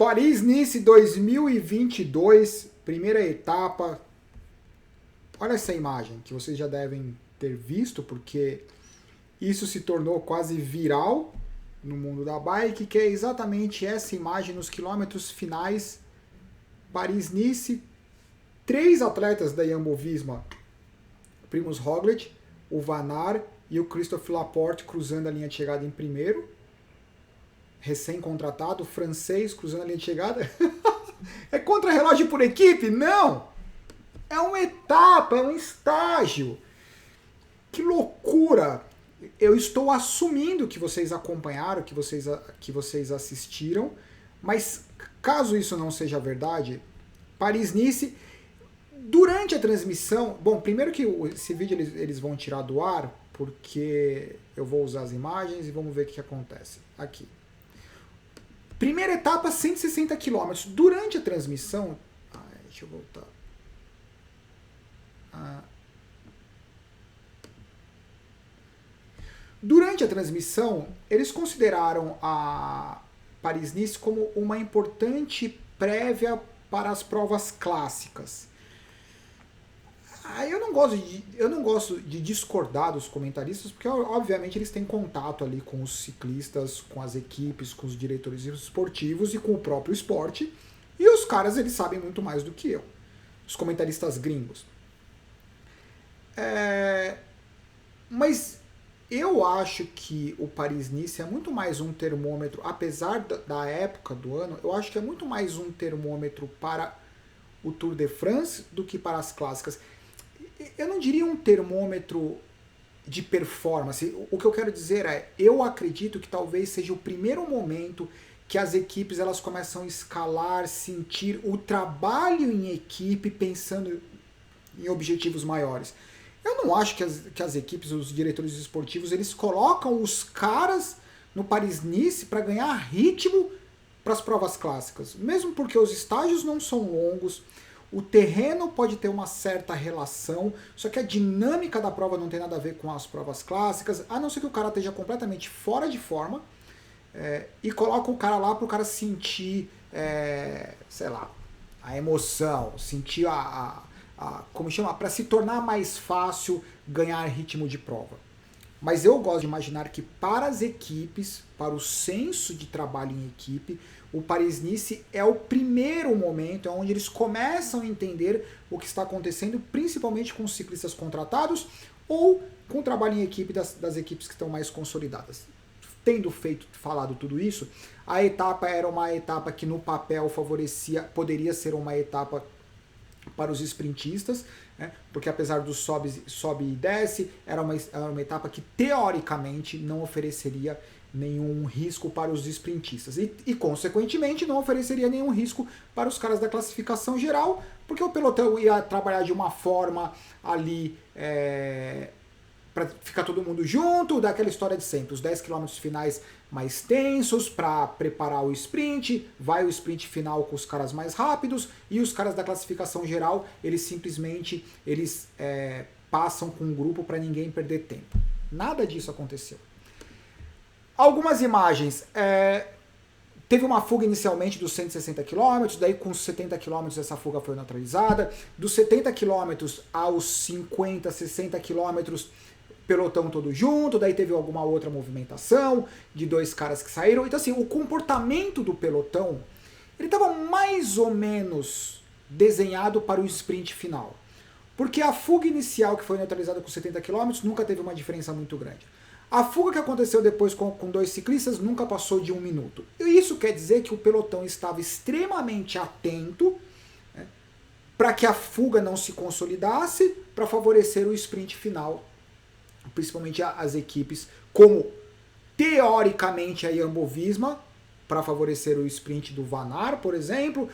Paris-Nice 2022, primeira etapa. Olha essa imagem que vocês já devem ter visto, porque isso se tornou quase viral no mundo da bike, que é exatamente essa imagem nos quilômetros finais. Paris-Nice, 3 atletas da Jumbo-Visma, Primož Roglic, o Van Aert e o Christophe Laporte cruzando a linha de chegada em primeiro. Recém-contratado, francês, cruzando a linha de chegada. É contra-relógio por equipe? Não! É uma etapa, é um estágio. Que loucura! Eu estou assumindo que vocês acompanharam, que vocês assistiram, mas caso isso não seja verdade, Paris-Nice, durante a transmissão... Bom, primeiro que esse vídeo eles vão tirar do ar, porque eu vou usar as imagens e vamos ver o que acontece. Aqui. Primeira etapa, 160 km. Durante a transmissão... deixa eu voltar. Durante a transmissão, eles consideraram a Paris-Nice como uma importante prévia para as provas clássicas. Eu não gosto de discordar dos comentaristas, porque obviamente eles têm contato ali com os ciclistas, com as equipes, com os diretores esportivos e com o próprio esporte, e os caras eles sabem muito mais do que eu, os comentaristas gringos. Mas eu acho que o Paris-Nice é muito mais um termômetro, apesar da época do ano, eu acho que é muito mais um termômetro para o Tour de France do que para as clássicas. Eu não diria um termômetro de performance. O que eu quero dizer é, eu acredito que talvez seja o primeiro momento que as equipes elas começam a escalar, sentir o trabalho em equipe pensando em objetivos maiores. Eu não acho que as equipes, os diretores esportivos, eles colocam os caras no Paris-Nice para ganhar ritmo para as provas clássicas. Mesmo porque os estágios não são longos, o terreno pode ter uma certa relação, só que a dinâmica da prova não tem nada a ver com as provas clássicas, a não ser que o cara esteja completamente fora de forma, e coloca o cara lá para o cara sentir, sei lá, a emoção, sentir como chama, para se tornar mais fácil ganhar ritmo de prova. Mas eu gosto de imaginar que para as equipes, para o senso de trabalho em equipe, o Paris-Nice é o primeiro momento onde eles começam a entender o que está acontecendo, principalmente com os ciclistas contratados ou com o trabalho em equipe das equipes que estão mais consolidadas. Tendo falado tudo isso, a etapa era uma etapa que no papel poderia ser uma etapa para os sprintistas, né? Porque apesar do sobe e desce, era uma etapa que teoricamente não ofereceria nenhum risco para os sprintistas e consequentemente não ofereceria nenhum risco para os caras da classificação geral, porque o pelotão ia trabalhar de uma forma ali para ficar todo mundo junto, daquela história de sempre, os 10 km finais mais tensos para preparar o sprint, vai o sprint final com os caras mais rápidos, e os caras da classificação geral, eles simplesmente passam com um grupo para ninguém perder tempo. Nada disso aconteceu. Algumas imagens. Teve uma fuga inicialmente dos 160 km, daí com os 70 km essa fuga foi neutralizada. Dos 70 km aos 50, 60 km, pelotão todo junto, daí teve alguma outra movimentação de 2 caras que saíram. Então assim, o comportamento do pelotão, ele estava mais ou menos desenhado para o sprint final. Porque a fuga inicial que foi neutralizada com 70 km nunca teve uma diferença muito grande. A fuga que aconteceu depois com 2 ciclistas nunca passou de 1 minuto. E isso quer dizer que o pelotão estava extremamente atento, né, para que a fuga não se consolidasse, para favorecer o sprint final, principalmente as equipes, como teoricamente a Jumbo-Visma, para favorecer o sprint do Van Aert, por exemplo,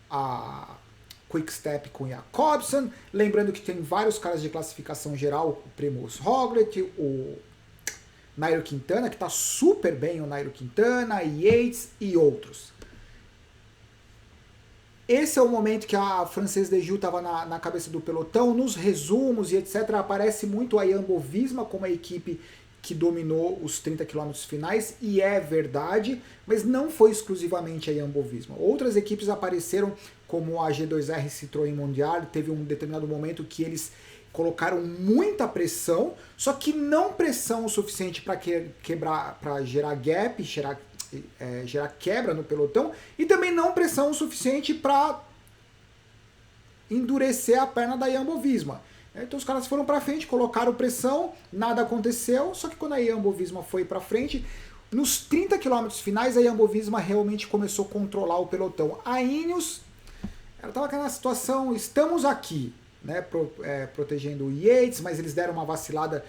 a Quick-Step com Jacobsen, lembrando que tem vários caras de classificação geral, o Primož Roglic, o Nairo Quintana, que está super bem, o Nairo Quintana, Yates e outros. Esse é o momento que a Française des Jeux estava na cabeça do pelotão, nos resumos e etc. Aparece muito a Jumbo-Visma como a equipe que dominou os 30 km finais, e é verdade, mas não foi exclusivamente a Jumbo Visma. Outras equipes apareceram, como a G2R Citroën Mondial, teve um determinado momento que eles colocaram muita pressão, só que não pressão o suficiente para quebrar, para gerar gap, gerar quebra no pelotão, e também não pressão o suficiente para endurecer a perna da Jumbo Visma. Então os caras foram para frente, colocaram pressão, nada aconteceu, só que quando a Jumbo Visma foi para frente, nos 30 km finais a Jumbo Visma realmente começou a controlar o pelotão. A Ineos, ela estava naquela situação, estamos aqui, né, protegendo o Yates, mas eles deram uma vacilada,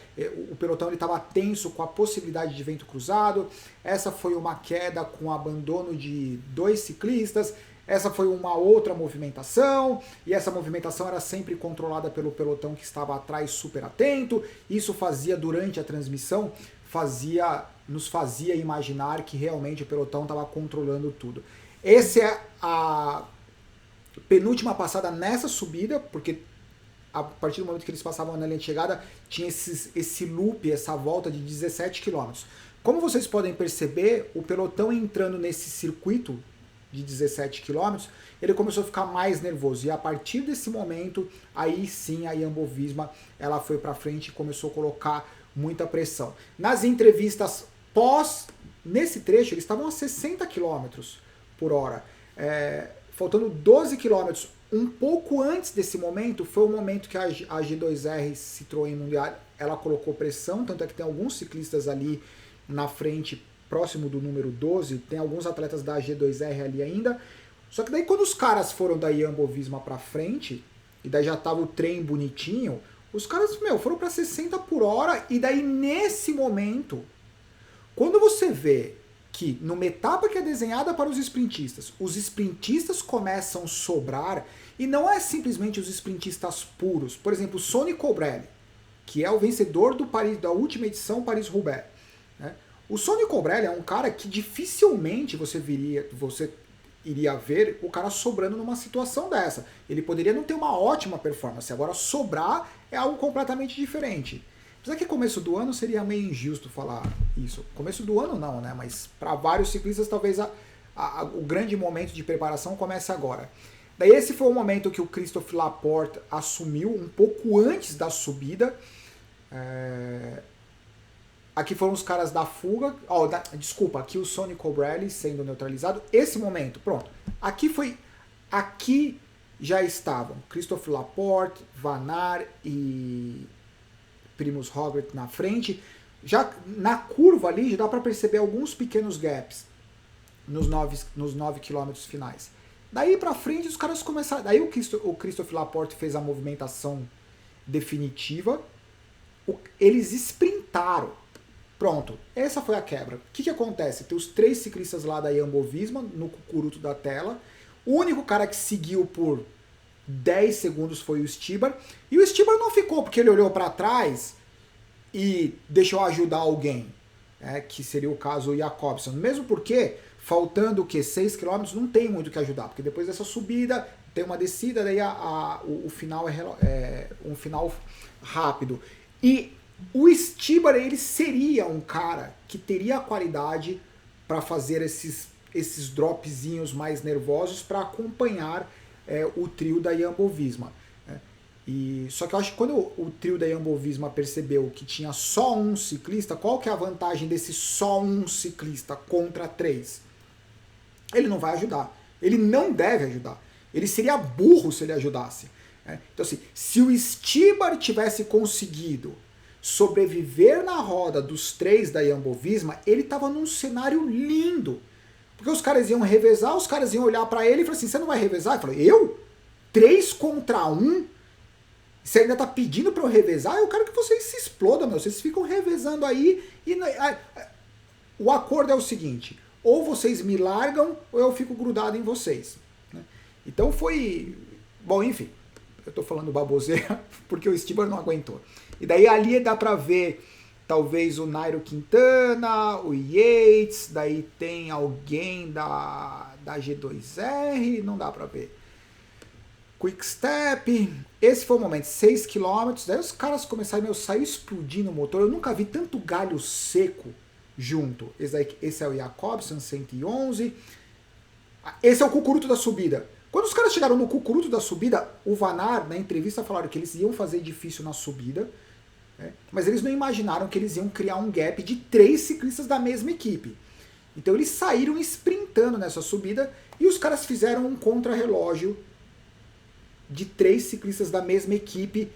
o pelotão estava tenso com a possibilidade de vento cruzado, essa foi uma queda com abandono de 2 ciclistas, essa foi uma outra movimentação, e essa movimentação era sempre controlada pelo pelotão que estava atrás super atento, isso fazia, durante a transmissão, nos fazia imaginar que realmente o pelotão estava controlando tudo. Essa é a penúltima passada nessa subida, porque a partir do momento que eles passavam na linha de chegada, tinha esse loop, essa volta de 17 km. Como vocês podem perceber, o pelotão entrando nesse circuito de 17 km, ele começou a ficar mais nervoso. E a partir desse momento, aí sim a Jumbo Visma ela foi para frente e começou a colocar muita pressão. Nas entrevistas nesse trecho, eles estavam a 60 km por hora. Faltando 12 km, um pouco antes desse momento, foi o momento que a G2R Citroën Mundial ela colocou pressão, tanto é que tem alguns ciclistas ali na frente, próximo do número 12, tem alguns atletas da G2R ali ainda. Só que daí quando os caras foram da Jumbo Visma pra frente, e daí já tava o trem bonitinho, os caras, foram pra 60 por hora, e daí nesse momento, quando você vê que numa etapa que é desenhada para os sprintistas começam a sobrar, e não é simplesmente os sprintistas puros. Por exemplo, o Sonny Colbrelli, que é o vencedor da última edição Paris-Roubaix. Né? O Sonny Colbrelli é um cara que dificilmente você iria ver o cara sobrando numa situação dessa. Ele poderia não ter uma ótima performance, agora sobrar é algo completamente diferente. Apesar que começo do ano seria meio injusto falar isso. Começo do ano não, né? Mas para vários ciclistas talvez o grande momento de preparação comece agora. Daí esse foi o momento que o Christophe Laporte assumiu, um pouco antes da subida. Aqui foram os caras da fuga. Aqui o Sonny Colbrelli sendo neutralizado. Esse momento, pronto. Aqui já estavam Christophe Laporte, Van Aert e Primož Roglič na frente. Já na curva ali já dá para perceber alguns pequenos gaps nos 9 km finais. Daí para frente os caras começaram. Daí o Christophe Laporte fez a movimentação definitiva. Eles sprintaram. Pronto, essa foi a quebra. O que acontece? Tem os 3 ciclistas lá da Jumbo Visma no cucuruto da tela. O único cara que seguiu por 10 segundos foi o Stybar. E o Stybar não ficou porque ele olhou para trás e deixou ajudar alguém, que seria o caso o Jakobsen. Mesmo porque, faltando 6 km, não tem muito o que ajudar. Porque depois dessa subida, tem uma descida, daí o final é um final rápido. E o Stybar, ele seria um cara que teria a qualidade para fazer esses dropzinhos mais nervosos para acompanhar o trio da Jumbo Visma. Só que eu acho que quando o trio da Jumbo Visma percebeu que tinha só um ciclista, qual que é a vantagem desse só um ciclista contra 3? Ele não vai ajudar. Ele não deve ajudar. Ele seria burro se ele ajudasse. Então assim, se o Stybar tivesse conseguido sobreviver na roda dos 3 da Jumbo Visma, ele estava num cenário lindo. Porque os caras iam revezar, os caras iam olhar para ele e falar assim, você não vai revezar? Ele falou, eu? 3 contra 1? Você ainda tá pedindo para eu revezar? Eu quero que vocês se explodam, vocês ficam revezando aí. O acordo é o seguinte, ou vocês me largam, ou eu fico grudado em vocês. Então foi... Bom, enfim, eu tô falando baboseira porque o Stybar não aguentou. E daí ali dá para ver talvez o Nairo Quintana, o Yates, daí tem alguém da G2R, não dá para ver. Quick Step, esse foi o momento, 6 km, daí os caras começaram a sair explodindo o motor, eu nunca vi tanto galho seco junto. Esse é o Jacobsen 111, esse é o cucuruto da subida. Quando os caras chegaram no cucuruto da subida, o Van Aert, na entrevista, falaram que eles iam fazer difícil na subida, né? Mas eles não imaginaram que eles iam criar um gap de 3 ciclistas da mesma equipe. Então eles saíram sprintando nessa subida e os caras fizeram um contrarrelógio de 3 ciclistas da mesma equipe.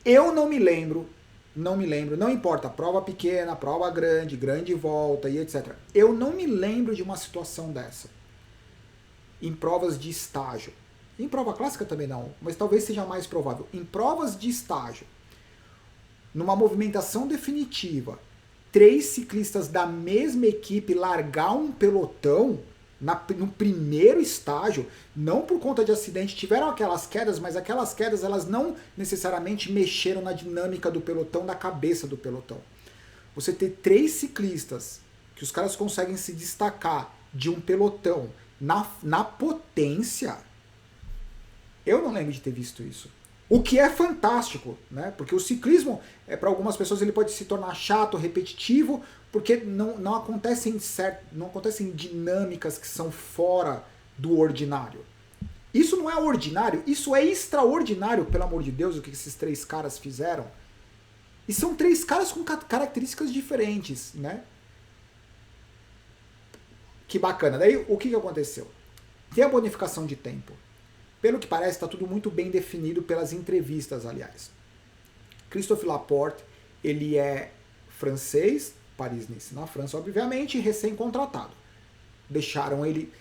Eu não me lembro, não importa, prova pequena, prova grande, grande volta e etc. Eu não me lembro de uma situação dessa em provas de estágio. Em prova clássica também não, mas talvez seja mais provável. Em provas de estágio, numa movimentação definitiva, 3 ciclistas da mesma equipe largar um pelotão no primeiro estágio, não por conta de acidente, tiveram aquelas quedas, mas aquelas quedas elas não necessariamente mexeram na dinâmica do pelotão, da cabeça do pelotão. Você ter 3 ciclistas que os caras conseguem se destacar de um pelotão na potência, eu não lembro de ter visto isso. O que é fantástico, né? Porque o ciclismo, para algumas pessoas, ele pode se tornar chato, repetitivo, porque não acontecem dinâmicas que são fora do ordinário. Isso não é ordinário, isso é extraordinário, pelo amor de Deus, o que esses 3 caras fizeram. E são 3 caras com características diferentes, né? Que bacana. Daí, o que aconteceu? Tem a bonificação de tempo. Pelo que parece, está tudo muito bem definido pelas entrevistas, aliás. Christophe Laporte, ele é francês, Paris-Nice na França, obviamente, recém-contratado. Deixaram ele...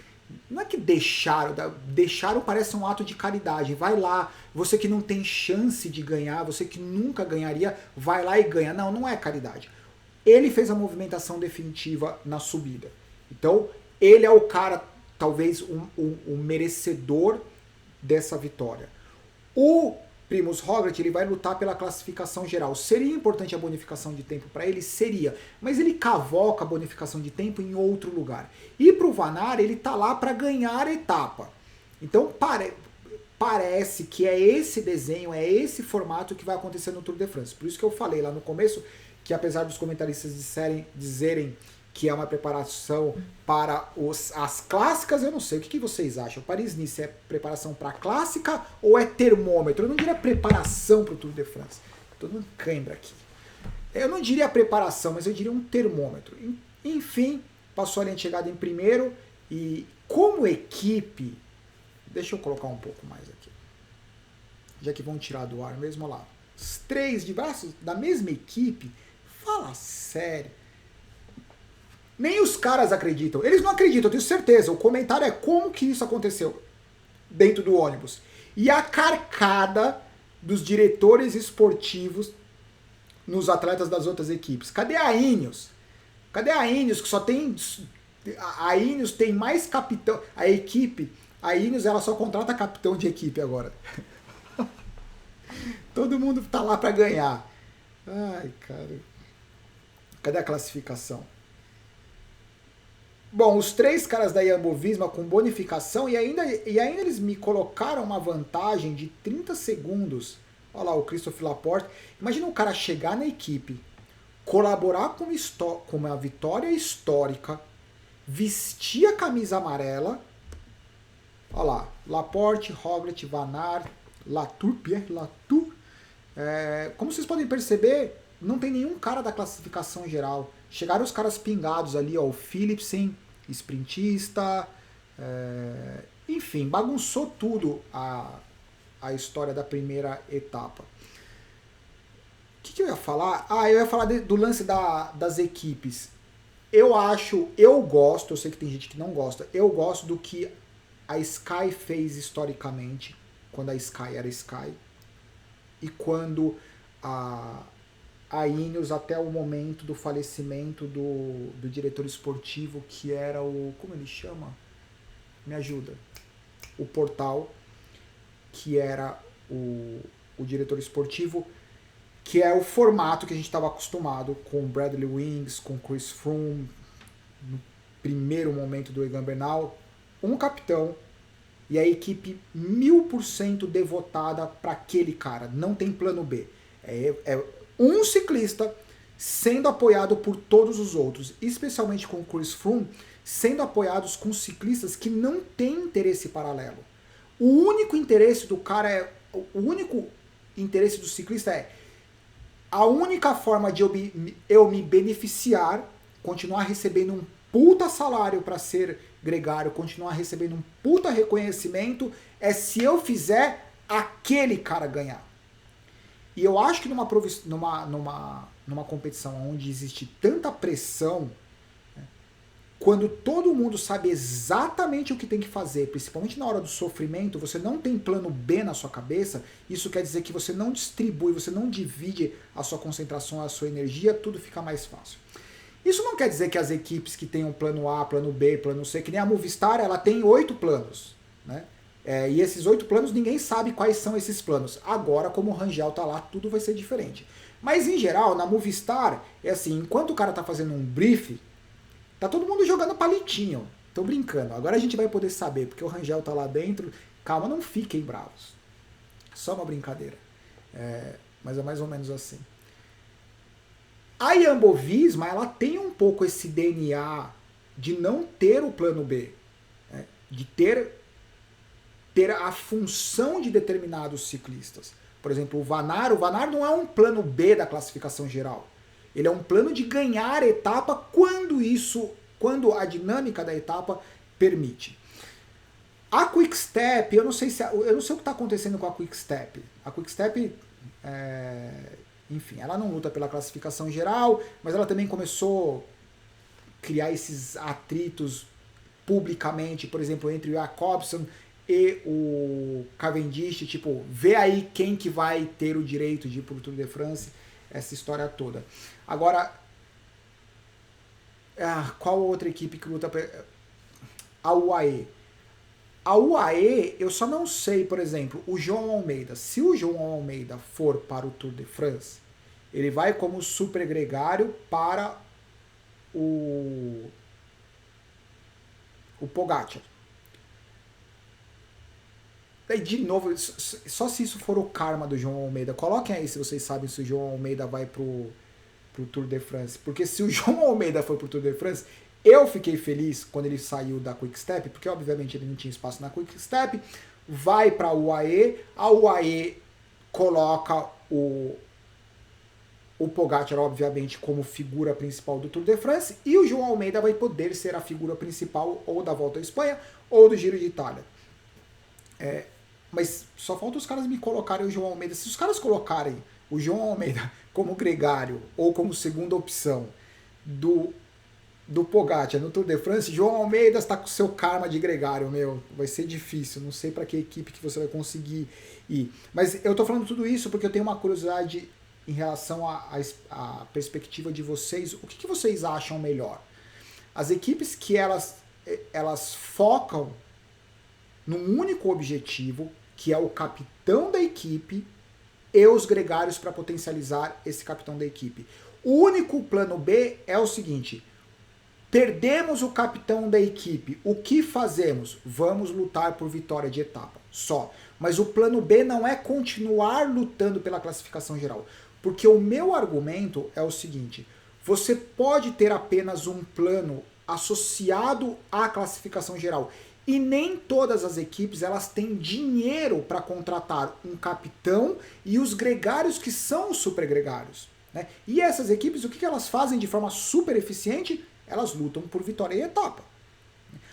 Não é que deixaram parece um ato de caridade. Vai lá, você que não tem chance de ganhar, você que nunca ganharia, vai lá e ganha. Não, não é caridade. Ele fez a movimentação definitiva na subida. Então, ele é o cara, talvez, o merecedor dessa vitória. O Primož Roglič, ele vai lutar pela classificação geral. Seria importante a bonificação de tempo para ele? Seria. Mas ele cavoca a bonificação de tempo em outro lugar. E para o Van Aert, ele tá lá para ganhar a etapa. Então, parece que é esse desenho, é esse formato que vai acontecer no Tour de France. Por isso que eu falei lá no começo que, apesar dos comentaristas dizerem que é uma preparação para as clássicas, eu não sei. O que vocês acham? Paris-Nice é preparação para a clássica ou é termômetro? Eu não diria preparação para o Tour de France. Todo mundo cãibra aqui. Eu não diria preparação, mas eu diria um termômetro. Enfim, passou a linha de chegada em primeiro e como equipe... Deixa eu colocar um pouco mais aqui. Já que vão tirar do ar mesmo, olha lá. Os 3 de braços da mesma equipe, fala sério. Nem os caras acreditam. Eles não acreditam, eu tenho certeza. O comentário é como que isso aconteceu dentro do ônibus. E a carcada dos diretores esportivos nos atletas das outras equipes. Cadê a Ineos? Cadê a Ineos que só tem... A Ineos tem mais capitão... A equipe... A Ineos ela só contrata capitão de equipe agora. Todo mundo tá lá para ganhar. Ai, cara. Cadê a classificação? Bom, os 3 caras da Jumbo-Visma com bonificação e ainda eles me colocaram uma vantagem de 30 segundos. Olha lá o Christophe Laporte. Imagina um cara chegar na equipe, colaborar com uma vitória histórica, vestir a camisa amarela. Olha lá, Laporte, Roglič, Van Aert, Pierre Latour. Como vocês podem perceber, não tem nenhum cara da classificação geral. Chegaram os caras pingados ali, ó, o Philipsen, sprintista, enfim, bagunçou tudo a história da primeira etapa. O que eu ia falar? Eu ia falar do lance das equipes. Eu gosto, eu sei que tem gente que não gosta, eu gosto do que a Sky fez historicamente, quando a Sky era Sky, e quando a Ineos até o momento do falecimento do diretor esportivo, que era o... Como ele chama? Me ajuda. O Portal, que era o diretor esportivo, que é o formato que a gente estava acostumado com Bradley Wiggins, com Chris Froome, no primeiro momento do Egan Bernal. Um capitão, e a equipe 1000% devotada para aquele cara, não tem plano B. É um ciclista sendo apoiado por todos os outros, especialmente com o Chris Froome, sendo apoiados com ciclistas que não têm interesse paralelo. O único interesse do cara o único interesse do ciclista é a única forma de eu me beneficiar, continuar recebendo um puta salário para ser gregário, continuar recebendo um puta reconhecimento, é se eu fizer aquele cara ganhar. E eu acho que numa competição onde existe tanta pressão, né, quando todo mundo sabe exatamente o que tem que fazer, principalmente na hora do sofrimento, você não tem plano B na sua cabeça, isso quer dizer que você não distribui, você não divide a sua concentração, a sua energia, tudo fica mais fácil. Isso não quer dizer que as equipes que têm um plano A, plano B, plano C, que nem a Movistar, ela tem 8 planos, né? E esses 8 planos, ninguém sabe quais são esses planos. Agora, como o Rangel tá lá, tudo vai ser diferente. Mas, em geral, na Movistar, é assim, enquanto o cara tá fazendo um brief, tá todo mundo jogando palitinho. Tô brincando. Agora a gente vai poder saber, porque o Rangel tá lá dentro. Calma, não fiquem bravos. Só uma brincadeira. Mas é mais ou menos assim. A Jumbo-Visma, ela tem um pouco esse DNA de não ter o plano B. Né? De ter a função de determinados ciclistas. Por exemplo, o Van Aert não é um plano B da classificação geral. Ele é um plano de ganhar a etapa quando a dinâmica da etapa permite. A Quick-Step, eu não sei o que está acontecendo com a Quick-Step. A Quick-Step, enfim, ela não luta pela classificação geral, mas ela também começou a criar esses atritos publicamente, por exemplo, entre o Jacobsen e o Cavendish, tipo, vê aí quem que vai ter o direito de ir pro Tour de France, essa história toda. Agora, qual outra equipe que luta? A UAE. A UAE, eu só não sei, por exemplo, o João Almeida. Se o João Almeida for para o Tour de France, ele vai como super gregário para o Pogacar. Daí, de novo, só se isso for o karma do João Almeida. Coloquem aí se vocês sabem se o João Almeida vai pro Tour de France. Porque se o João Almeida for pro Tour de France, eu fiquei feliz quando ele saiu da Quick Step, porque obviamente ele não tinha espaço na Quick Step. Vai para a UAE coloca o Pogacar, obviamente, como figura principal do Tour de France, e o João Almeida vai poder ser a figura principal ou da Volta à Espanha ou do Giro de Itália. Mas só falta os caras me colocarem o João Almeida. Se os caras colocarem o João Almeida como gregário ou como segunda opção do Pogacar no Tour de France, João Almeida está com o seu karma de gregário, meu. Vai ser difícil. Não sei para que equipe que você vai conseguir ir. Mas eu tô falando tudo isso porque eu tenho uma curiosidade em relação à perspectiva de vocês. O que vocês acham melhor? As equipes que elas focam num único objetivo, que é o capitão da equipe, e os gregários para potencializar esse capitão da equipe. O único plano B é o seguinte: perdemos o capitão da equipe, o que fazemos? Vamos lutar por vitória de etapa, só. Mas o plano B não é continuar lutando pela classificação geral, porque o meu argumento é o seguinte: você pode ter apenas um plano associado à classificação geral, e nem todas as equipes elas têm dinheiro para contratar um capitão e os gregários que são os super gregários. Né? E essas equipes, o que elas fazem de forma super eficiente? Elas lutam por vitória em etapa.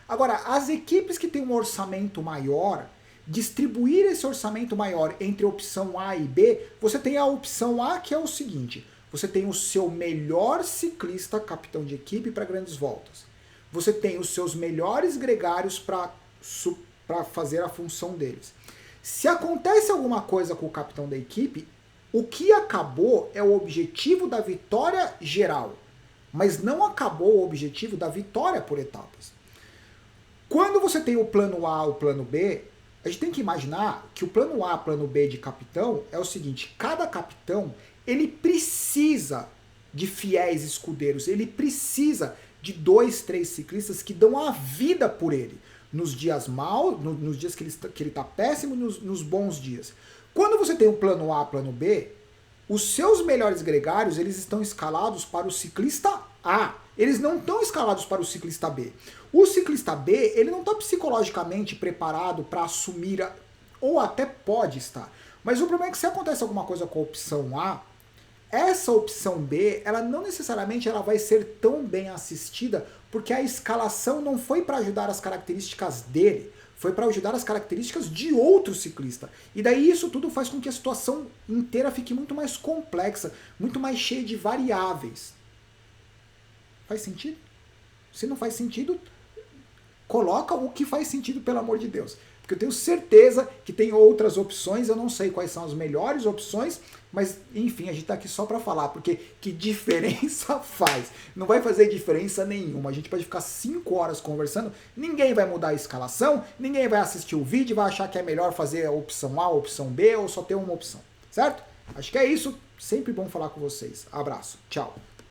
Agora, as equipes que têm um orçamento maior, distribuir esse orçamento maior entre a opção A e B, você tem a opção A, que é o seguinte: você tem o seu melhor ciclista, capitão de equipe, para grandes voltas. Você tem os seus melhores gregários para fazer a função deles. Se acontece alguma coisa com o capitão da equipe, o que acabou é o objetivo da vitória geral, mas não acabou o objetivo da vitória por etapas. Quando você tem o plano A, o plano B, a gente tem que imaginar que o plano A, plano B de capitão é o seguinte: cada capitão ele precisa de fiéis escudeiros, ele precisa de 2, 3 ciclistas que dão a vida por ele. nos dias maus, nos dias que ele está péssimo, nos bons dias. Quando você tem o plano A, plano B, os seus melhores gregários, eles estão escalados para o ciclista A. Eles não estão escalados para o ciclista B. O ciclista B, ele não está psicologicamente preparado para assumir, ou até pode estar. Mas o problema é que se acontece alguma coisa com a opção A, essa opção B, ela não necessariamente ela vai ser tão bem assistida, porque a escalação não foi para ajudar as características dele, foi para ajudar as características de outro ciclista. E daí isso tudo faz com que a situação inteira fique muito mais complexa, muito mais cheia de variáveis. Faz sentido? Se não faz sentido, coloca o que faz sentido, pelo amor de Deus. Porque eu tenho certeza que tem outras opções, eu não sei quais são as melhores opções, mas enfim, a gente está aqui só para falar, porque que diferença faz? Não vai fazer diferença nenhuma. A gente pode ficar 5 horas conversando, ninguém vai mudar a escalação, ninguém vai assistir o vídeo e vai achar que é melhor fazer a opção A, a opção B ou só ter uma opção, certo? Acho que é isso. Sempre bom falar com vocês. Abraço. Tchau.